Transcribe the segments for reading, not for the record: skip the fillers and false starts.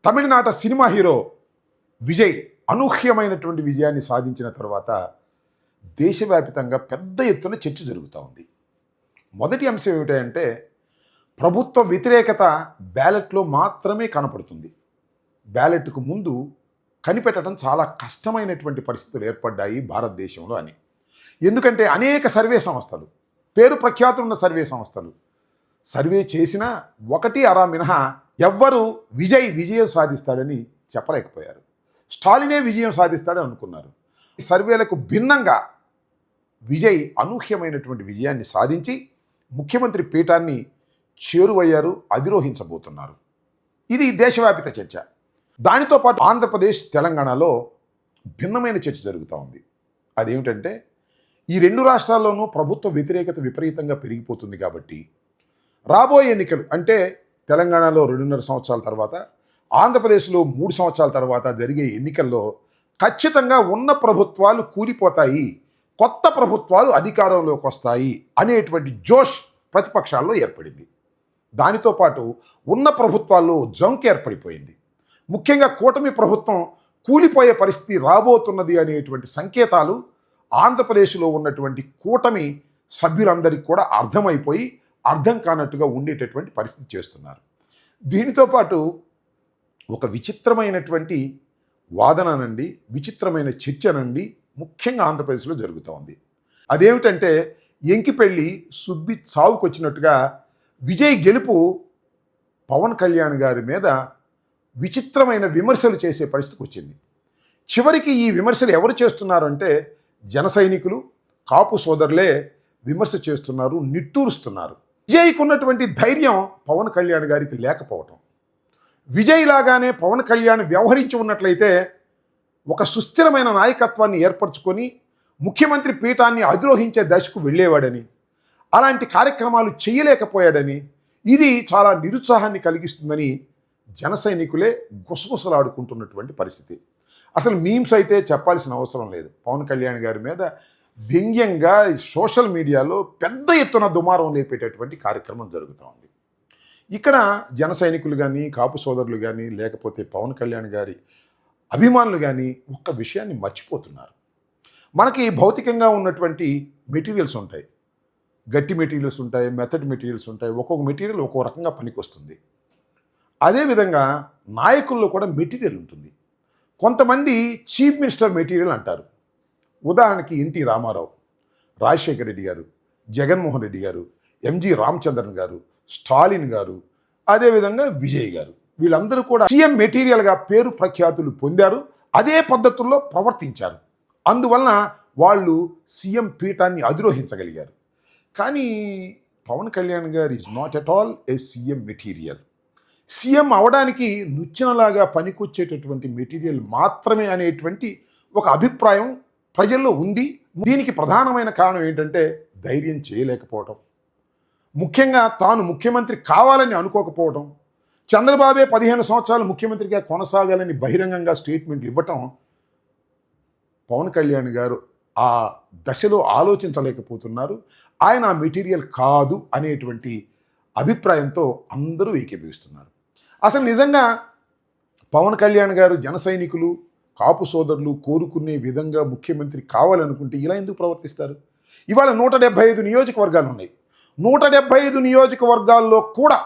తమిళనాట cinema hero Vijay అనూహ్యమైనటువంటి విజయాన్ని సాధించిన తర్వాత దేశవ్యాప్తంగా పెద్ద ఎత్తున చర్చ జరుగుతూ ఉంది. మొదటి అంశం ఏమిటంటే ప్రభుత్వ వ్యతిరేకత బ్యాలెట్లో మాత్రమే కనపడుతుంది. బ్యాలెట్కు ముందు కనిపెట్టడం చాలా కష్టమైనటువంటి పరిస్థితులు ఏర్పడ్డాయి భారతదేశంలో అని. ఎందుకంటే అనేక సర్వే సంస్థలు, పేరు ప్రఖ్యాతులున్న సర్వే సంస్థలు సర్వే చేసినా ఒకటి అరా మినహా ఎవ్వరూ విజయం సాధిస్తాడని చెప్పలేకపోయారు. స్టాలినే విజయం సాధిస్తాడని అనుకున్నారు. ఈ సర్వేలకు భిన్నంగా విజయ్ అనూహ్యమైనటువంటి విజయాన్ని సాధించి ముఖ్యమంత్రి పీఠాన్ని చేరువయ్యారు, అధిరోహించబోతున్నారు. ఇది దేశవ్యాపిత చర్చ. దానితో పాటు ఆంధ్రప్రదేశ్, తెలంగాణలో భిన్నమైన చర్చ జరుగుతూ ఉంది. అదేమిటంటే ఈ రెండు రాష్ట్రాల్లోనూ ప్రభుత్వ వ్యతిరేకత విపరీతంగా పెరిగిపోతుంది కాబట్టి రాబోయే ఎన్నికలు అంటే తెలంగాణలో 2.5 సంవత్సరాల తర్వాత, ఆంధ్రప్రదేశ్లో 3 సంవత్సరాల తర్వాత జరిగే ఎన్నికల్లో ఖచ్చితంగా ఉన్న ప్రభుత్వాలు కూలిపోతాయి, కొత్త ప్రభుత్వాలు అధికారంలోకి వస్తాయి అనేటువంటి జోష్ ప్రతిపక్షాల్లో ఏర్పడింది. దానితో పాటు ఉన్న ప్రభుత్వాల్లో జంక్ ఏర్పడిపోయింది. ముఖ్యంగా కూటమి ప్రభుత్వం కూలిపోయే పరిస్థితి రాబోతున్నది అనేటువంటి సంకేతాలు ఆంధ్రప్రదేశ్లో ఉన్నటువంటి కూటమి సభ్యులందరికీ కూడా అర్థమైపోయి అర్థం కానట్టుగా ఉండేటటువంటి పరిస్థితి చేస్తున్నారు. దీనితో పాటు ఒక విచిత్రమైనటువంటి వాదననండి, విచిత్రమైన చర్చనండి ముఖ్యంగా ఆంధ్రప్రదేశ్లో జరుగుతూ ఉంది. అదేమిటంటే ఎంకిపెళ్ళి సుబ్బి సావుకొచ్చినట్టుగా విజయ్ గెలుపు పవన్ కళ్యాణ్ గారి మీద విచిత్రమైన విమర్శలు చేసే పరిస్థితికి వచ్చింది. చివరికి ఈ విమర్శలు ఎవరు చేస్తున్నారంటే జన సైనికులు, కాపు సోదరులే విమర్శ చేస్తున్నారు, నిట్టూరుస్తున్నారు. విజయ్కు ఉన్నటువంటి ధైర్యం పవన్ కళ్యాణ్ గారికి లేకపోవటం. విజయ్ లాగానే పవన్ కళ్యాణ్ వ్యవహరించి ఉన్నట్లయితే ఒక సుస్థిరమైన నాయకత్వాన్ని ఏర్పరచుకొని ముఖ్యమంత్రి పీఠాన్ని అధిరోహించే దశకు వెళ్ళేవాడని, అలాంటి కార్యక్రమాలు చేయలేకపోయాడని, ఇది చాలా నిరుత్సాహాన్ని కలిగిస్తుందని జన సైనికులే గుసగుసలాడుకుంటున్నటువంటి పరిస్థితి. అసలు మీమ్స్ అయితే చెప్పాల్సిన అవసరం లేదు. పవన్ కళ్యాణ్ గారి మీద వ్యంగ్యంగా సోషల్ మీడియాలో పెద్ద ఎత్తున దుమారం లేపేటటువంటి కార్యక్రమం జరుగుతూ ఉంది. ఇక్కడ జన సైనికులు కానీ, కాపు సోదరులు కానీ, లేకపోతే పవన్ కళ్యాణ్ గారి అభిమానులు కానీ ఒక్క విషయాన్ని మర్చిపోతున్నారు. మనకి భౌతికంగా ఉన్నటువంటి మెటీరియల్స్ ఉంటాయి, గట్టి మెటీరియల్స్ ఉంటాయి, మెథడ్ మెటీరియల్స్ ఉంటాయి. ఒక్కొక్క మెటీరియల్ ఒక్కో రకంగా పనికొస్తుంది. అదేవిధంగా నాయకుల్లో కూడా మెటీరియల్ ఉంటుంది. కొంతమంది చీఫ్ మినిస్టర్ మెటీరియల్ అంటారు. ఉదాహరణకి ఎన్టీ రామారావు, రాజశేఖర రెడ్డి గారు, జగన్మోహన్ రెడ్డి గారు, ఎంజి రామచంద్రన్ గారు, స్టాలిన్ గారు, అదేవిధంగా విజయ్ గారు, వీళ్ళందరూ కూడా సీఎం మెటీరియల్గా పేరు ప్రఖ్యాతులు పొందారు. అదే పద్ధతుల్లో ప్రవర్తించారు. అందువలన వాళ్ళు సీఎం పీఠాన్ని అధిరోహించగలిగారు. కానీ పవన్ కళ్యాణ్ గారు is not at all A CM material. CM అవడానికి నుచ్చనలాగా పనికొచ్చేటటువంటి మెటీరియల్ మాత్రమే అనేటువంటి ఒక అభిప్రాయం ప్రజల్లో ఉంది. దీనికి ప్రధానమైన కారణం ఏంటంటే ధైర్యం చేయలేకపోవటం, ముఖ్యంగా తాను ముఖ్యమంత్రి కావాలని అనుకోకపోవటం, చంద్రబాబే 15 సంవత్సరాలు ముఖ్యమంత్రిగా కొనసాగాలని బహిరంగంగా స్టేట్మెంట్లు ఇవ్వటం పవన్ కళ్యాణ్ గారు ఆ దశలో ఆలోచించలేకపోతున్నారు. ఆయన ఆ మెటీరియల్ కాదు అనేటువంటి అభిప్రాయంతో అందరూ ఏకీభవిస్తున్నారు. అసలు నిజంగా పవన్ కళ్యాణ్ గారు జన సైనికులు, కాపు సోదరులు కోరుకునే విధంగా ముఖ్యమంత్రి కావాలనుకుంటే ఇలా ఎందుకు ప్రవర్తిస్తారు? ఇవాళ 175 నియోజకవర్గాలు ఉన్నాయి. 175 నియోజకవర్గాల్లో కూడా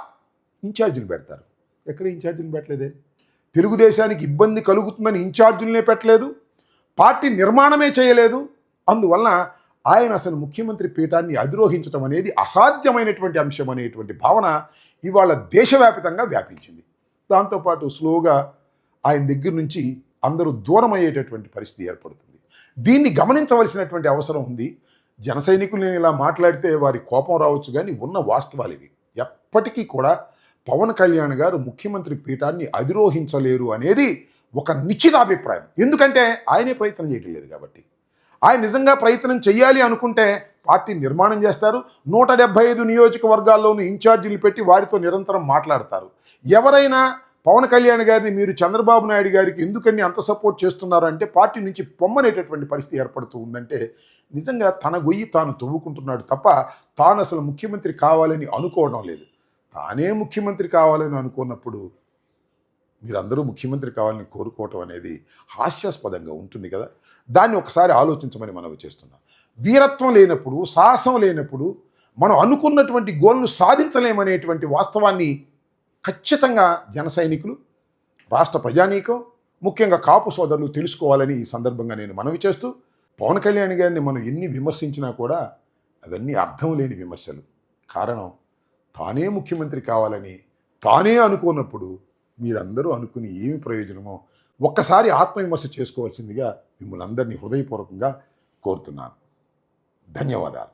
ఇన్ఛార్జీలు పెడతారు. ఎక్కడ ఇన్ఛార్జీలు పెట్టలేదే? తెలుగుదేశానికి ఇబ్బంది కలుగుతుందని ఇన్ఛార్జీలనే పెట్టలేదు, పార్టీ నిర్మాణమే చేయలేదు. అందువలన ఆయన అసలు ముఖ్యమంత్రి పీఠాన్ని అధిరోహించడం అనేది అసాధ్యమైనటువంటి అంశం అనేటువంటి భావన ఇవాళ దేశవ్యాప్తంగా వ్యాపించింది. దాంతోపాటు స్లోగా ఆయన దగ్గర నుంచి అందరూ దూరం అయ్యేటటువంటి పరిస్థితి ఏర్పడుతుంది. దీన్ని గమనించవలసినటువంటి అవసరం ఉంది. జన సైనికులు నేను ఇలా మాట్లాడితే వారి కోపం రావచ్చు, కానీ ఉన్న వాస్తవాలు ఇవి. ఎప్పటికీ కూడా పవన్ కళ్యాణ్ గారు ముఖ్యమంత్రి పీఠాన్ని అధిరోహించలేరు అనేది ఒక నిశ్చిత అభిప్రాయం. ఎందుకంటే ఆయనే ప్రయత్నం చేయటం లేదు కాబట్టి. ఆయన నిజంగా ప్రయత్నం చేయాలి అనుకుంటే పార్టీ నిర్మాణం చేస్తారు. 175 నియోజకవర్గాల్లోనూ ఇన్ఛార్జీలు పెట్టి వారితో నిరంతరం మాట్లాడతారు. ఎవరైనా పవన్ కళ్యాణ్ గారిని మీరు చంద్రబాబు నాయుడు గారికి ఎందుకని అంత సపోర్ట్ చేస్తున్నారు అంటే పార్టీ నుంచి పొమ్మనేటటువంటి పరిస్థితి ఏర్పడుతూ ఉందంటే నిజంగా తన గొయ్యి తాను తవ్వుకుంటున్నాడు తప్ప తాను అసలు ముఖ్యమంత్రి కావాలని అనుకోవడం లేదు. తానే ముఖ్యమంత్రి కావాలని అనుకున్నప్పుడు మీరందరూ ముఖ్యమంత్రి కావాలని కోరుకోవటం అనేది హాస్యాస్పదంగా ఉంటుంది కదా. దాన్ని ఒకసారి ఆలోచించమని మనవి చేస్తున్నాం. వీరత్వం లేనప్పుడు, సాహసం లేనప్పుడు మనం అనుకున్నటువంటి గోల్ను సాధించలేమనేటువంటి వాస్తవాన్ని ఖచ్చితంగా జన సైనికులు, రాష్ట్ర ప్రజానీకం, ముఖ్యంగా కాపు సోదరులు తెలుసుకోవాలని ఈ సందర్భంగా నేను మనవి చేస్తూ, పవన్ కళ్యాణ్ గారిని మనం ఎన్ని విమర్శించినా కూడా అవన్నీ అర్థం లేని విమర్శలు. కారణం తానే ముఖ్యమంత్రి కావాలని తానే అనుకోనప్పుడు మీరందరూ అనుకుని ఏమి ప్రయోజనమో ఒక్కసారి ఆత్మవిమర్శ చేసుకోవాల్సిందిగా మిమ్మల్ని అందరినీ హృదయపూర్వకంగా కోరుతున్నాను. ధన్యవాదాలు.